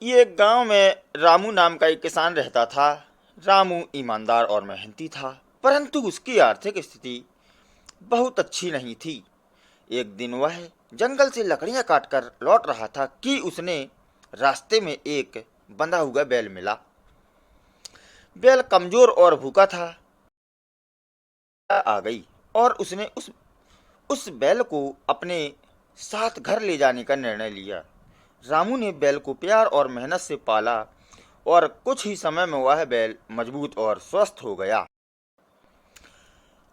ये एक गांव में रामू नाम का एक किसान रहता था। रामू ईमानदार और मेहनती था, परंतु उसकी आर्थिक स्थिति बहुत अच्छी नहीं थी। एक दिन वह जंगल से लकड़ियां काटकर लौट रहा था कि उसने रास्ते में एक बंधा हुआ बैल मिला। बैल कमजोर और भूखा था। आ गई और उसने उस बैल को अपने साथ घर ले जाने का निर्णय लिया। रामू ने बैल को प्यार और मेहनत से पाला और कुछ ही समय में वह बैल मजबूत और स्वस्थ हो गया।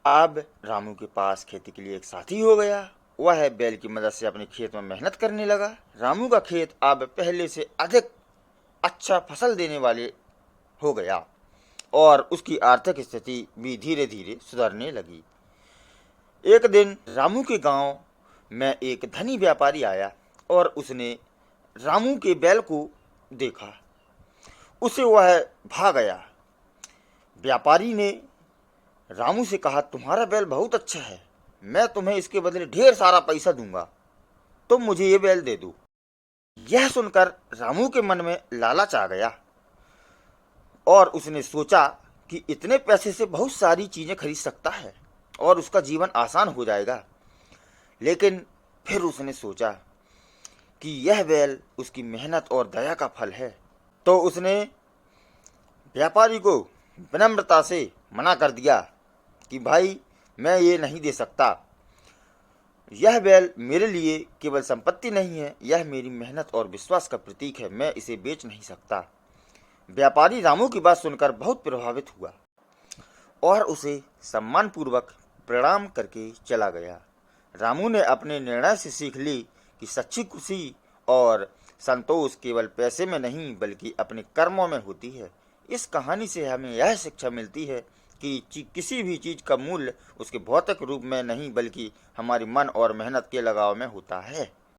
अब रामू के पास खेती के लिए एक साथी हो गया। वह बैल की मदद से अपने खेत में मेहनत करने लगा। रामू का खेत अब पहले से अधिक अच्छा फसल देने वाले हो गया और उसकी आर्थिक स्थिति भी धीरे धीरे सुधरने लगी। एक दिन रामू के गांव में एक धनी व्यापारी आया और उसने रामू के बैल को देखा। उसे वह भा गया। व्यापारी ने रामू से कहा, तुम्हारा बैल बहुत अच्छा है, मैं तुम्हें इसके बदले ढेर सारा पैसा दूंगा, तुम मुझे ये बैल दे दो। यह सुनकर रामू के मन में लालच आ गया और उसने सोचा कि इतने पैसे से बहुत सारी चीजें खरीद सकता है और उसका जीवन आसान हो जाएगा। लेकिन फिर उसने सोचा कि यह बैल उसकी मेहनत और दया का फल है, तो उसने व्यापारी को विनम्रता से मना कर दिया कि भाई, मैं ये नहीं दे सकता। यह बैल मेरे लिए केवल संपत्ति नहीं है, यह मेरी मेहनत और विश्वास का प्रतीक है, मैं इसे बेच नहीं सकता। व्यापारी रामू की बात सुनकर बहुत प्रभावित हुआ और उसे सम्मानपूर्वक प्रणाम करके चला गया। रामू ने अपने निर्णय से सीख ली कि सच्ची खुशी और संतोष केवल पैसे में नहीं बल्कि अपने कर्मों में होती है। इस कहानी से हमें यह शिक्षा मिलती है कि किसी भी चीज़ का मूल्य उसके भौतिक रूप में नहीं बल्कि हमारी मन और मेहनत के लगाव में होता है।